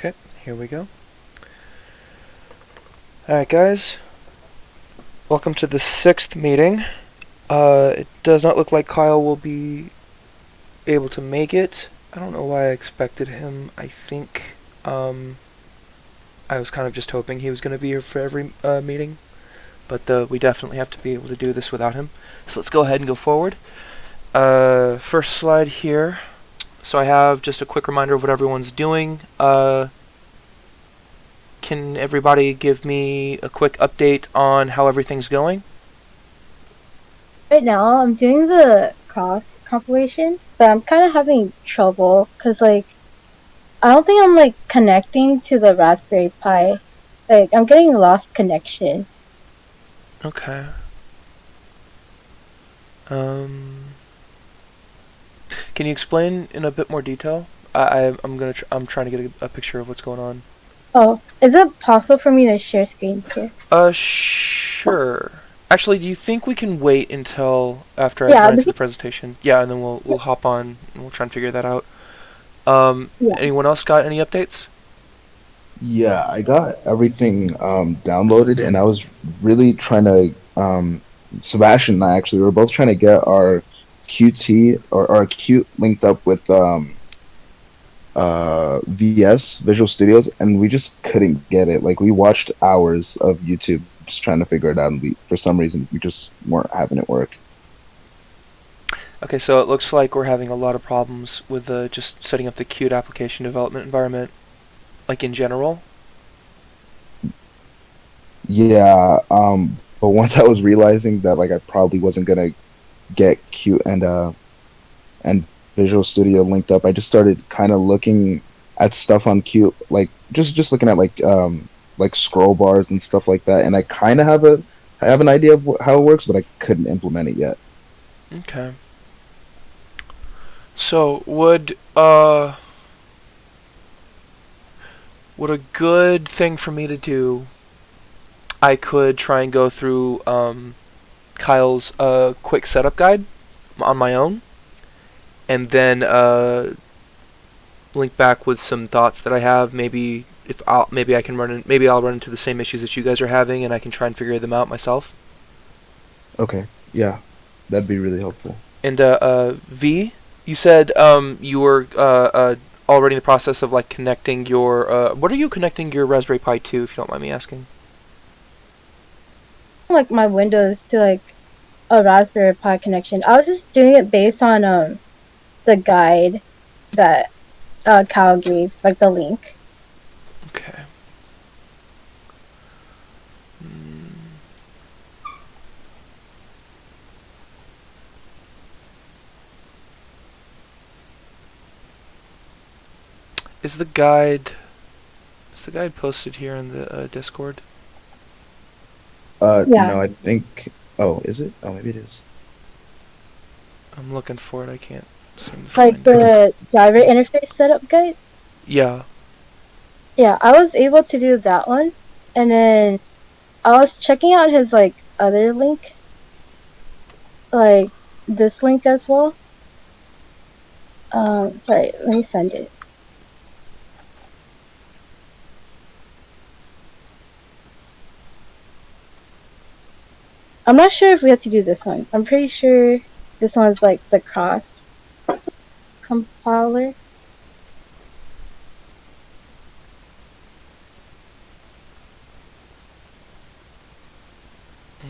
Okay, here we go. Alright, guys. Welcome to the 6th meeting. It does not look like Kyle will be able to make it. I don't know why I expected him. I think, I was kind of just hoping he was going to be here for every meeting. But we definitely have to be able to do this without him. So let's go ahead and go forward. First slide here. So I have just a quick reminder of what everyone's doing. Can everybody give me a quick update on how everything's going? Right now, I'm doing the cross compilation, but I'm kind of having trouble because, I don't think I'm connecting to the Raspberry Pi. I'm getting lost connection. Okay. Um, can you explain in a bit more detail? I'm trying to get a picture of what's going on. Oh, is it possible for me to share screen too? Sure. Actually, do you think we can wait until after I've Yeah, run into the presentation? Yeah, and then we'll hop on and we'll try and figure that out. yeah. Anyone else got any updates? Yeah, I got everything downloaded, and I was really trying to. Sebastian and I actually were both trying to get our QT or our Qt linked up with VS Visual Studios, and we just couldn't get it. Like we watched hours of YouTube just trying to figure it out, and we for some reason we just weren't having it work. Okay, so it looks like we're having a lot of problems with just setting up the Qt application development environment, like in general. Yeah, but once I was realizing that like I probably wasn't gonna get Qt and Visual Studio linked up, I just started kind of looking at stuff on Qt, like just looking at like scroll bars and stuff like that, and I have an idea of how it works, but I couldn't implement it yet. Okay. So would a good thing for me to do? I could try and go through Kyle's quick setup guide on my own, and then link back with some thoughts that I have. Maybe I can maybe I'll run into the same issues that you guys are having, and I can try and figure them out myself. Okay, yeah, that'd be really helpful. And V, you said you were already in the process of like connecting your what are you connecting your Raspberry Pi to, if you don't mind me asking? My Windows to a Raspberry Pi connection. I was just doing it based on the guide that Cal gave, like the link. Okay. Mm. Is the guide posted here in the Discord? Yeah, No, I think. Oh, is it? Oh, maybe it is. I'm looking for it. I can't seem to like find I it. can. the driver interface setup guide. Yeah. Yeah, I was able to do that one, and then I was checking out his other link, like this link as well. Sorry, let me send it. I'm not sure if we have to do this one. I'm pretty sure this one's like the cross compiler.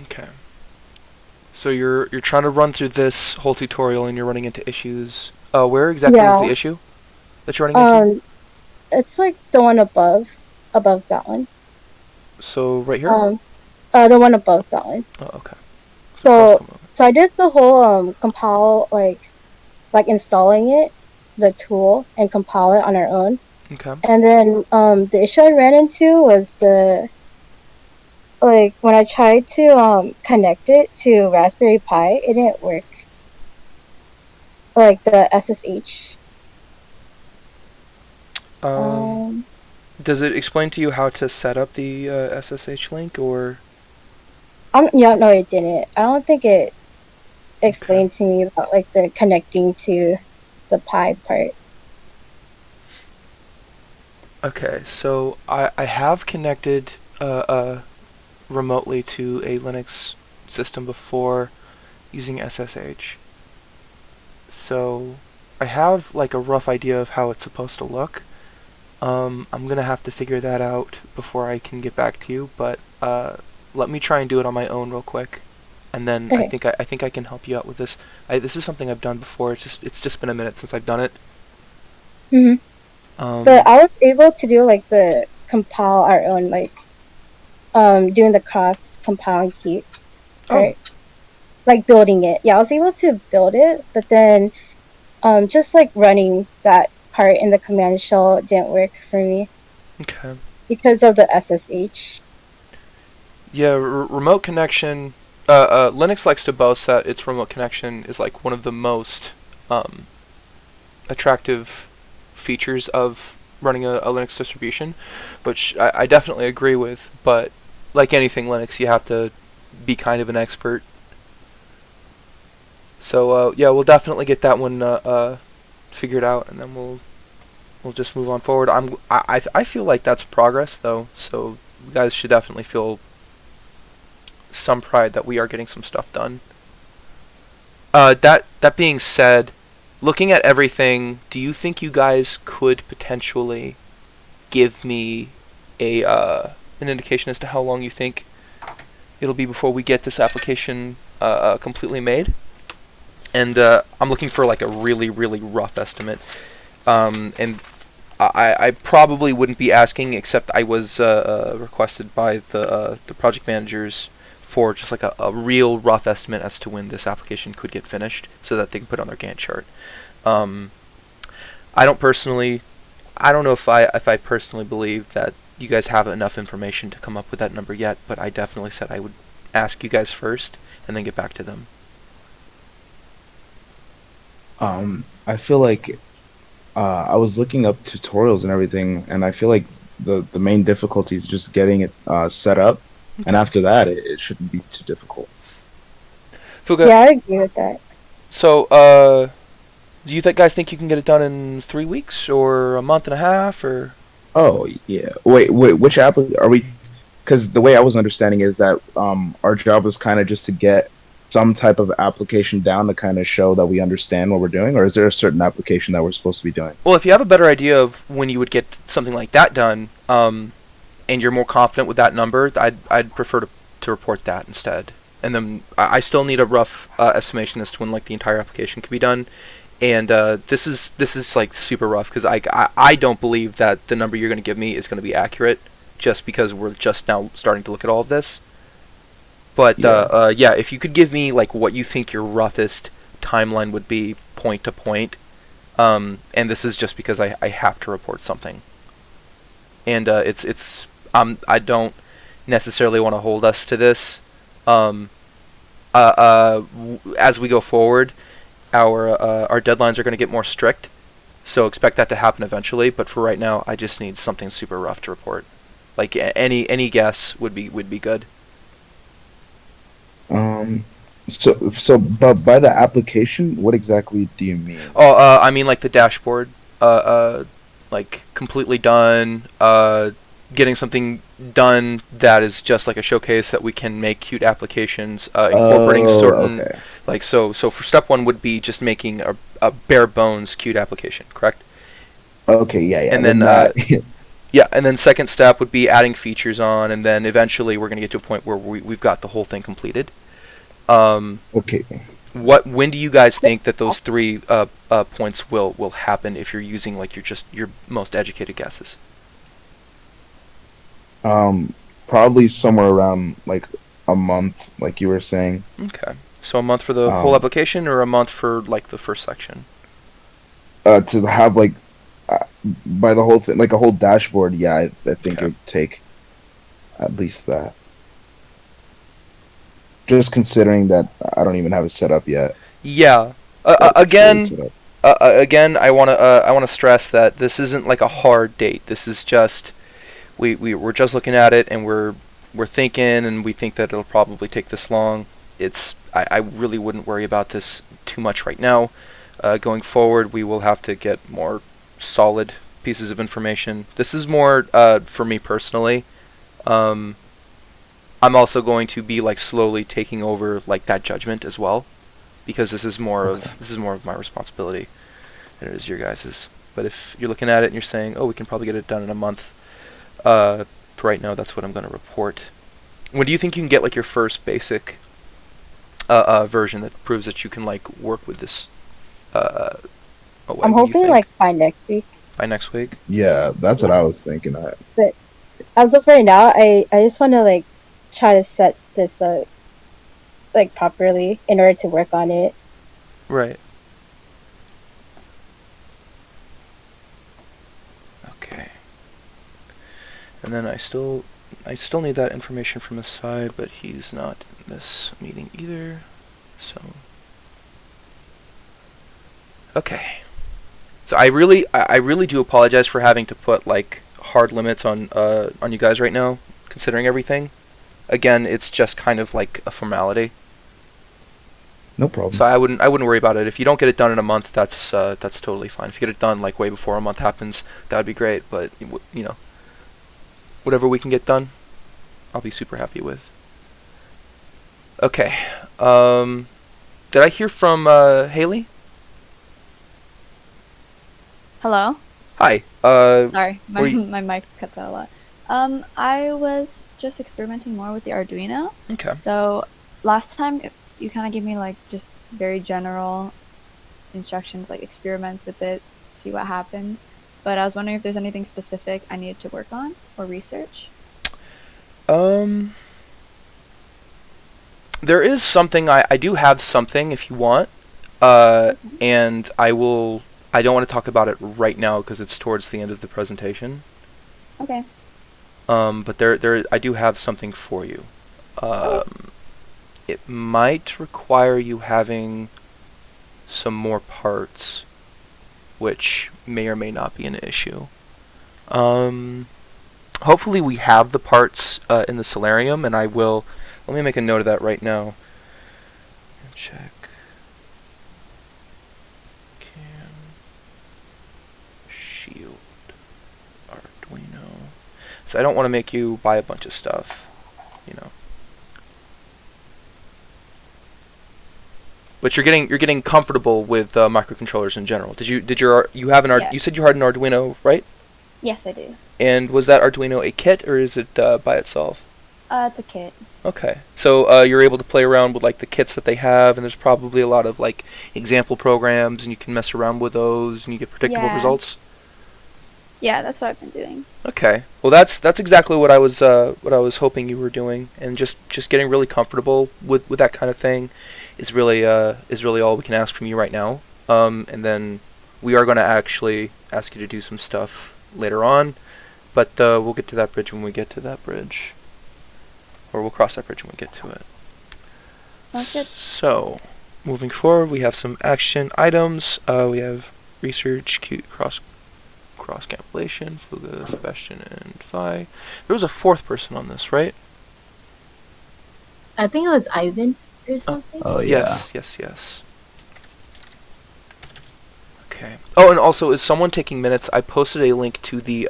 Okay. So you're trying to run through this whole tutorial and you're running into issues. Where exactly is the Yeah, issue that you're running into? um, it's like the one above that one. So right here. Um, the one above that one. Oh, okay. So cross So, component. so I did the whole compile like installing it, the tool, and compile it on our own. Okay. And then the issue I ran into was the when I tried to connect it to Raspberry Pi, it didn't work. Like the SSH. Um, Um, does it explain to you how to set up the SSH link or? yeah, no, it didn't. I don't think it Okay. explained to me about like the connecting to the Pi part. Okay, so I have connected remotely to a Linux system before using SSH. So I have like a rough idea of how it's supposed to look. I'm gonna have to figure that out before I can get back to you, but let me try and do it on my own real quick, and then Okay. I think I can help you out with this. This is something I've done before. It's just been a minute since I've done it. hmm Um, But I was able to do like the compile our own, like doing the cross compile and keep, oh, right? Like building it. Yeah, I was able to build it, but then just like running that part in the command shell didn't work for me okay. because of the SSH. Yeah, remote connection. Linux likes to boast that its remote connection is like one of the most um, attractive features of running a Linux distribution, which I definitely agree with. But like anything Linux, you have to be kind of an expert. So yeah, we'll definitely get that one figured out, and then we'll just move on forward. I feel like that's progress though, so you guys should definitely feel some pride that we are getting some stuff done. That being said, looking at everything, do you think you guys could potentially give me a an indication as to how long you think it'll be before we get this application completely made? And I'm looking for like a really really rough estimate. And I probably wouldn't be asking, except I was requested by the project managers for just like a real rough estimate as to when this application could get finished, so that they can put it on their Gantt chart. Um, I don't personally, I don't know if I personally believe that you guys have enough information to come up with that number yet, but I definitely said I would ask you guys first and then get back to them. I feel like I was looking up tutorials and everything, and I feel like the main difficulty is just getting it set up, and Okay. after that, it shouldn't be too difficult. Fuga, Yeah, I agree with that. so do you guys think you can get it done in 3 weeks or a month and a half or? Oh yeah. Wait. Which app are we? Because the way I was understanding is that our job was kind of just to get some type of application down to kind of show that we understand what we're doing, or is there a certain application that we're supposed to be doing? Well, if you have a better idea of when you would get something like that done, and you're more confident with that number, I'd prefer to report that instead. And then I still need a rough estimation as to when like the entire application could be done. And this is like super rough because I don't believe that the number you're going to give me is going to be accurate, just because we're just now starting to look at all of this. But Yeah. yeah, if you could give me like what you think your roughest timeline would be point to point, and this is just because I have to report something, and it's I don't necessarily want to hold us to this. Um, as we go forward, our deadlines are going to get more strict, so expect that to happen eventually. But for right now, I just need something super rough to report. Like any guess would be good. Um. But by the application, what exactly do you mean? Oh, I mean like the dashboard, like completely done. Getting something done that is just like a showcase that we can make cute applications, incorporating Oh, certain okay. like so for step one would be just making a bare bones cute application, correct? Okay, yeah, yeah. And Then then that. yeah, and then second step would be adding features on, and then eventually we're gonna get to a point where we've got the whole thing completed. Um, Okay. when do you guys think that those three points will happen if you're using like your most educated guesses? Um. Probably somewhere around like a month, like you were saying. Okay, so a month for the whole Um. application, or a month for like the first section? To have like uh, by the whole thing, like a whole dashboard. Yeah, I think it Okay. would take at least that. Just considering that I don't even have it set up yet. Yeah. Like fully Again, set up. again, I want to stress that this isn't like a hard date. This is just we're just looking at it and we're thinking and we think that it'll probably take this long. I really wouldn't worry about this too much right now. Going forward, we will have to get more solid pieces of information. This is more for me personally. I'm also going to be like slowly taking over like that judgment as well, because this is more of my responsibility than it is your guys's. But if you're looking at it and you're saying, oh, we can probably get it done in a month, for right now, that's what I'm going to report. When do you think you can get like your first basic version that proves that you can like work with this? I'm what do you hoping think? like by next week. By next week. Yeah, that's what I was thinking. But as of right now, I just want to like try to set this up like properly in order to work on it. Right. Okay. And then I still need that information from Asai, but he's not in this meeting either. So okay. So I really do apologize for having to put like hard limits on you guys right now, considering everything. Again, it's just kind of like a formality. No problem. So I wouldn't worry about it. If you don't get it done in a month, that's totally fine. If you get it done like way before a month happens, that would be great. But you know, whatever we can get done, I'll be super happy with. Okay. Did I hear from Haley? Hello? Hi. Sorry, were you- my mic cuts out a lot. I was just experimenting more with the Arduino. Okay. So last time you kind of gave me like just very general instructions, like experiment with it, see what happens. But I was wondering if there's anything specific I needed to work on or research. There is something I do have something if you want. And I don't want to talk about it right now because it's towards the end of the presentation. Okay. But there I do have something for you. It might require you having some more parts, which may or may not be an issue. Hopefully we have the parts in the solarium, and I will. Let me make a note of that right now. Check. Cam. Shield. Arduino. So I don't want to make you buy a bunch of stuff, you know. But you're getting comfortable with microcontrollers in general. You have an Yes. You said you had an Arduino, right? Yes, I do. And was that Arduino a kit or is it by itself? It's a kit. Okay. So you're able to play around with like the kits that they have, and there's probably a lot of like example programs, and you can mess around with those, and you get predictable Yeah. results. Yeah, that's what I've been doing. Okay. Well, that's exactly what I was hoping you were doing, and just getting really comfortable with that kind of thing is really all we can ask from you right now. And then we are going to actually ask you to do some stuff later on, but we'll get to that bridge when we get to that bridge, or we'll cross that bridge when we get to it. Sounds good. So, moving forward, we have some action items. We have research, cross compilation, Fuga, Sebastian, and Phi. There was a fourth person on this, right? I think it was Ivan or something. Oh yeah. Yes. Okay. Oh, and also, is someone taking minutes? I posted a link to the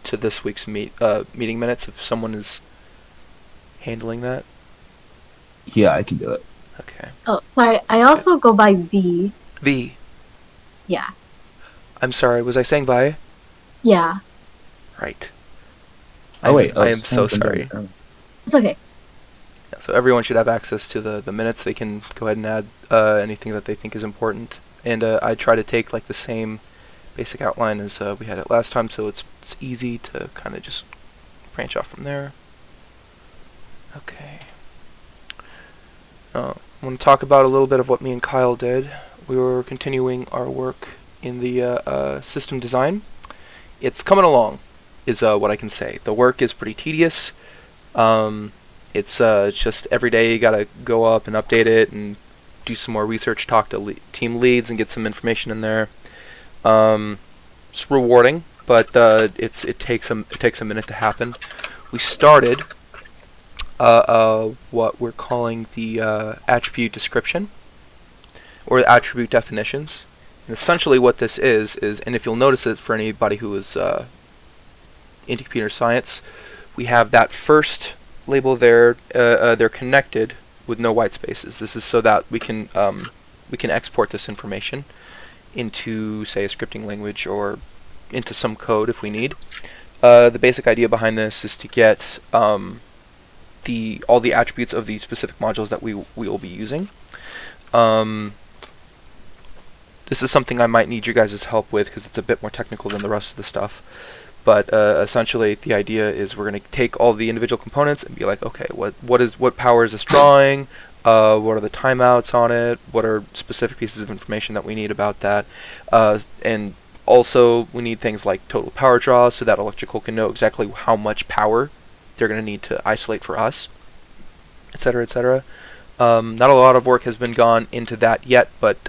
to this week's meeting minutes. If someone is handling that. Yeah, I can do it. Okay. Oh, sorry. I That's also go by V. V. Yeah. I'm sorry. Was I saying Vi? Yeah. Right. Oh wait. I am so sorry. It's okay. Yeah, so everyone should have access to the minutes. They can go ahead and add anything that they think is important. And I try to take like the same basic outline as we had it last time, so it's easy to kind of just branch off from there. Okay. I want to talk about a little bit of what me and Kyle did. We were continuing our work in the system design. It's coming along, is what I can say. The work is pretty tedious. It's just every day you gotta go up and update it and do some more research, talk to team leads, and get some information in there. It's rewarding, but it takes a minute to happen. We started what we're calling the attribute description, or attribute definitions, And essentially what this is, and if you'll notice it for anybody who is into computer science, we have that first label there, they're connected with no white spaces. This is so that we can export this information into, say, a scripting language or into some code if we need. The basic idea behind this is to get all the attributes of the specific modules that we will be using. This is something I might need your guys' help with because it's a bit more technical than the rest of the stuff. But essentially, the idea is we're going to take all the individual components and be like, okay, what power is this drawing? What are the timeouts on it? What are specific pieces of information that we need about that? And also, we need things like total power draw so that electrical can know exactly how much power they're going to need to isolate for us, etc., etc. Not a lot of work has been gone into that yet, but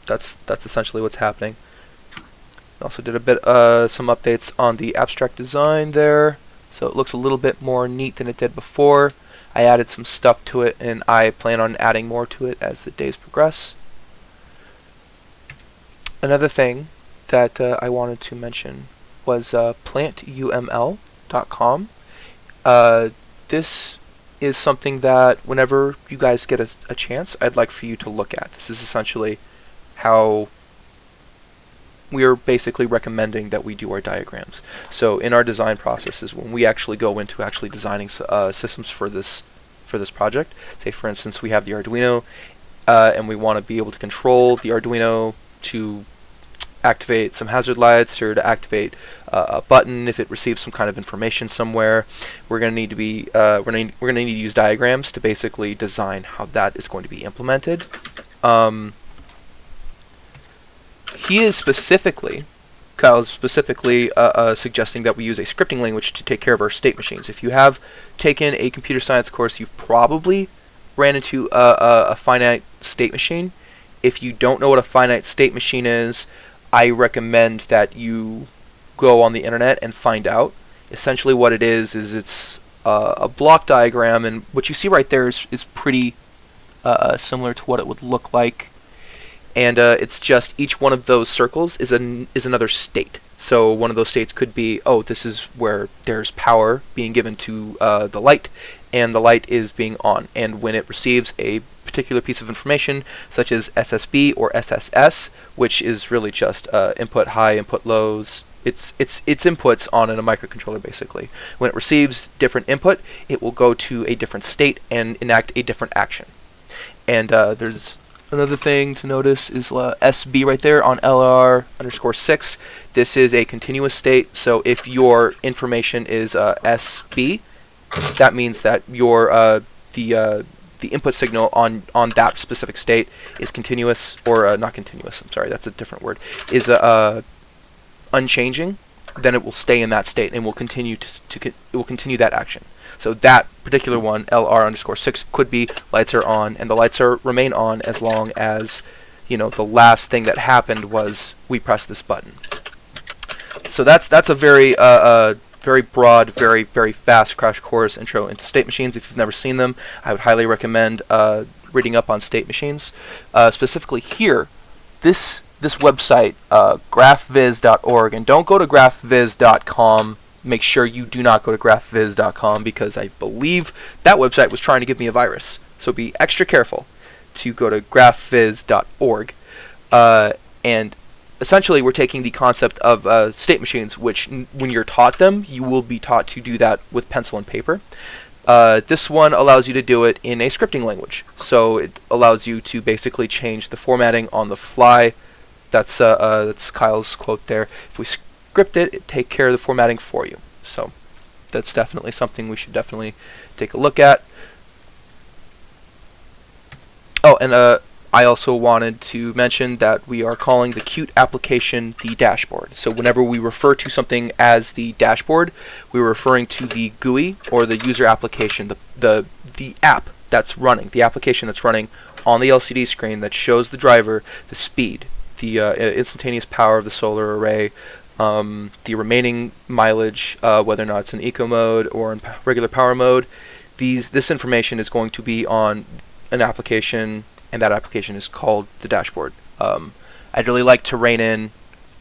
that's essentially what's happening. Also did some updates on the abstract design there, so it looks a little bit more neat than it did before. I added some stuff to it, and I plan on adding more to it as the days progress. Another thing that I wanted to mention was plantuml.com. This is something that whenever you guys get a chance, I'd like for you to look at. This is essentially how we are basically recommending that we do our diagrams. So in our design processes, when we actually go into actually designing systems for this project, say for instance we have the Arduino and we want to be able to control the Arduino to activate some hazard lights or to activate a button if it receives some kind of information somewhere, we're going to need to be we're going to need to use diagrams to basically design how that is going to be implemented. Kyle is specifically suggesting that we use a scripting language to take care of our state machines. If you have taken a computer science course, you've probably ran into a finite state machine. If you don't know what a finite state machine is, I recommend that you go on the internet and find out. Essentially what it is it's a block diagram, and what you see right there is pretty similar to what it would look like. And it's just each one of those circles is another state. So one of those states could be, oh, this is where there's power being given to the light, and the light is being on. And when it receives a particular piece of information, such as SSB or SSS, which is really just input high, input lows, it's inputs on in a microcontroller basically. When it receives different input, it will go to a different state and enact a different action. And there's another thing to notice is SB right there on LR_6. This is a continuous state, so if your information is SB, that means that your the input signal on that specific state is continuous, or not continuous, I'm sorry, that's a different word, is unchanging. Then it will stay in that state and will continue it will continue that action. So that particular one, LR_6, could be lights are on, and the lights remain on as long as, the last thing that happened was we pressed this button. So that's a very very broad, very, very fast crash course intro into state machines. If you've never seen them, I would highly recommend reading up on state machines. Specifically here, this website, graphviz.org, and don't go to graphviz.com. Make sure you do not go to graphviz.com, because I believe that website was trying to give me a virus. So be extra careful to go to graphviz.org. And essentially, we're taking the concept of state machines, which when you're taught them, you will be taught to do that with pencil and paper. This one allows you to do it in a scripting language. So it allows you to basically change the formatting on the fly. That's Kyle's quote there. If we script it take care of the formatting for you. So that's definitely something we should definitely take a look at. Oh, and I also wanted to mention that we are calling the Qt application the dashboard. So whenever we refer to something as the dashboard, we're referring to the GUI, or the user application, the app that's running, the application that's running on the LCD screen that shows the driver, the speed, the instantaneous power of the solar array, the remaining mileage, whether or not it's in eco mode or in regular power mode. This information is going to be on an application, and that application is called the dashboard. I'd really like to rein in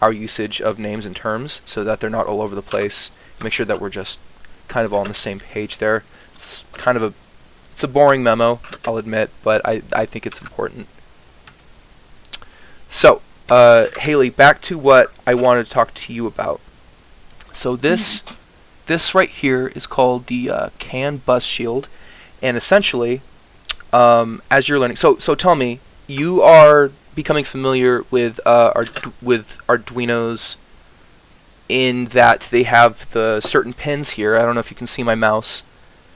our usage of names and terms so that they're not all over the place. Make sure that we're just kind of all on the same page there. It's kind of a boring memo, I'll admit, but I think it's important. So, Haley, back to what I wanted to talk to you about. So this right here is called the CAN bus shield, and essentially, as you're learning, so tell me, you are becoming familiar with with Arduinos in that they have the certain pins here. I don't know if you can see my mouse.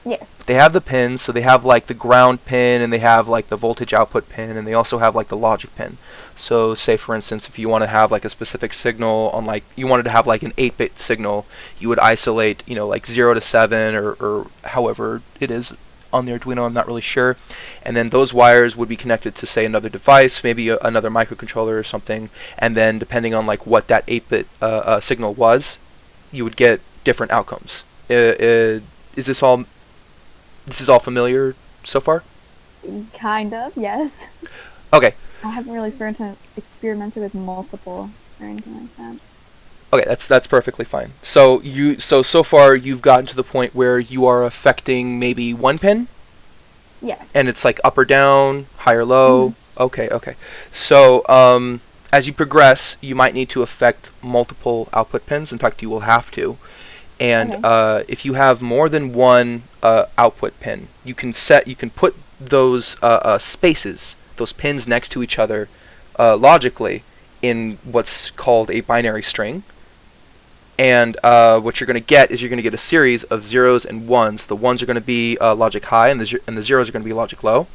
Yes. They have the pins, so they have like the ground pin, and they have like the voltage output pin, and they also have like the logic pin. So say for instance, if you want to have like a specific signal on, like, you wanted to have like an 8-bit signal, you would isolate, you know, like 0 to 7 or however it is on the Arduino, I'm not really sure. And then those wires would be connected to, say, another device, maybe another microcontroller or something, and then depending on like what that 8-bit signal was, you would get different outcomes. Is this all familiar so far? Kind of, yes. Okay. I haven't really experimented with multiple or anything like that. Okay, that's perfectly fine. So so far you've gotten to the point where you are affecting maybe one pin, Yes. and it's like up or down, high or low. Okay. So as you progress, you might need to affect multiple output pins. In fact, you will have to. And if you have more than one output pin, you can put those spaces, those pins next to each other, logically in what's called a binary string. And what you're going to get is you're going to get a series of zeros and ones. The ones are going to be logic high, and the zeros are going to be logic low.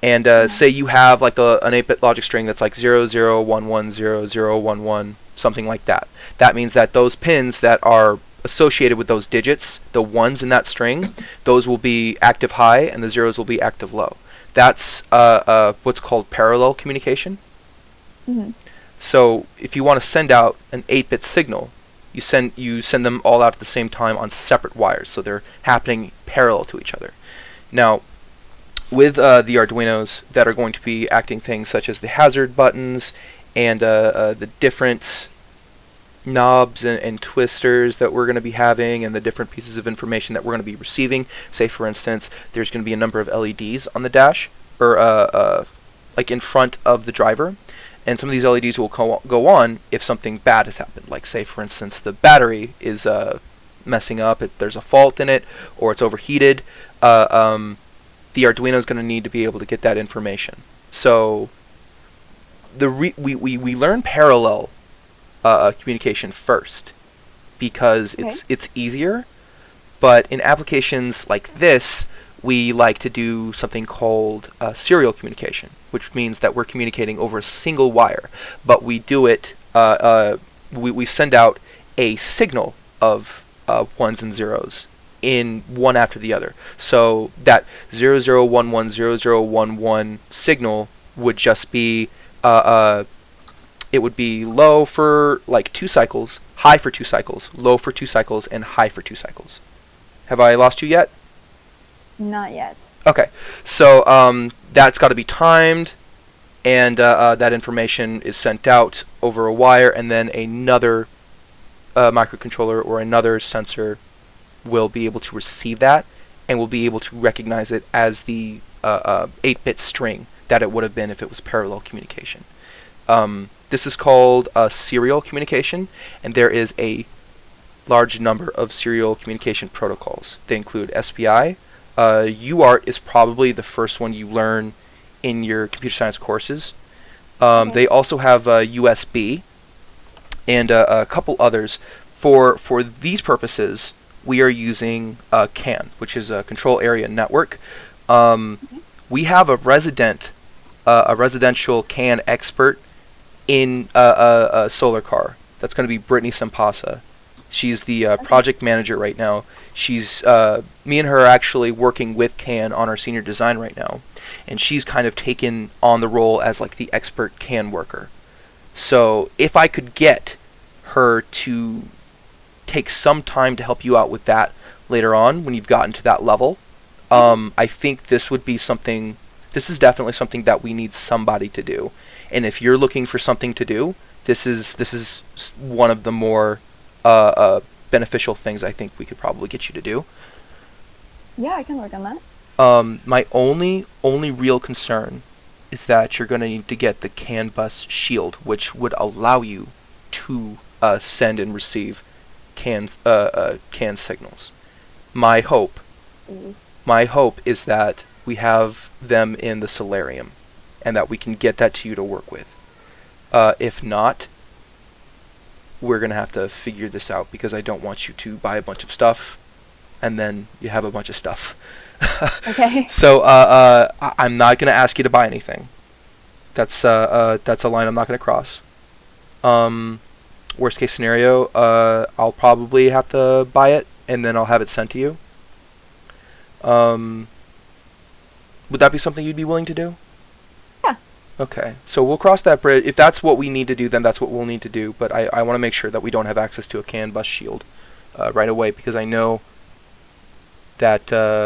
And say you have like an 8-bit logic string that's like 0 0 1 1 0 0 1 1, something like that. That means that those pins that are associated with those digits, the ones in that string, those will be active high and the zeros will be active low. That's what's called parallel communication. So if you want to send out an 8-bit signal, you send them all out at the same time on separate wires, so they're happening parallel to each other. Now, with the Arduinos that are going to be acting things such as the hazard buttons and the different knobs and twisters that we're going to be having, and the different pieces of information that we're going to be receiving. Say for instance, there's going to be a number of LEDs on the dash, or like in front of the driver, and some of these LEDs will go on if something bad has happened. Like say for instance, the battery is messing up, there's a fault in it, or it's overheated. The Arduino is going to need to be able to get that information. So we learn parallel communication first because it's easier, but in applications like this, we like to do something called serial communication, which means that we're communicating over a single wire, but we do it, we send out a signal of ones and zeros in one after the other. So that 00110011 signal would just be it would be low for like 2 cycles, high for 2 cycles, low for 2 cycles, and high for 2 cycles. Have I lost you yet? Not yet. Okay, so that's got to be timed, and that information is sent out over a wire, and then another microcontroller or another sensor will be able to receive that, and will be able to recognize it as the 8-bit string that it would have been if it was parallel communication. This is called serial communication, and there is a large number of serial communication protocols. They include SPI. UART is probably the first one you learn in your computer science courses. They also have USB and a couple others. For these purposes, we are using CAN, which is a Control Area Network. We have a residential CAN expert in a solar car. That's going to be Brittany Sampasa. She's the project manager right now. She's me and her are actually working with CAN on our senior design right now, and she's kind of taken on the role as like the expert CAN worker. So if I could get her to take some time to help you out with that later on when you've gotten to that level, I think this would be something. This is definitely something that we need somebody to do. And if you're looking for something to do, this is one of the more beneficial things I think we could probably get you to do. Yeah, I can work on that. My only real concern is that you're going to need to get the CAN bus shield, which would allow you to send and receive CAN signals. My hope is that we have them in the solarium, and that we can get that to you to work with. If not, we're going to have to figure this out, because I don't want you to buy a bunch of stuff and then you have a bunch of stuff. Okay. So I'm not going to ask you to buy anything. That's a line I'm not going to cross. Worst case scenario, I'll probably have to buy it and then I'll have it sent to you. Would that be something you'd be willing to do? Yeah. Okay, so we'll cross that bridge. If that's what we need to do, then that's what we'll need to do. But I want to make sure that we don't have access to a CAN bus shield right away, because I know that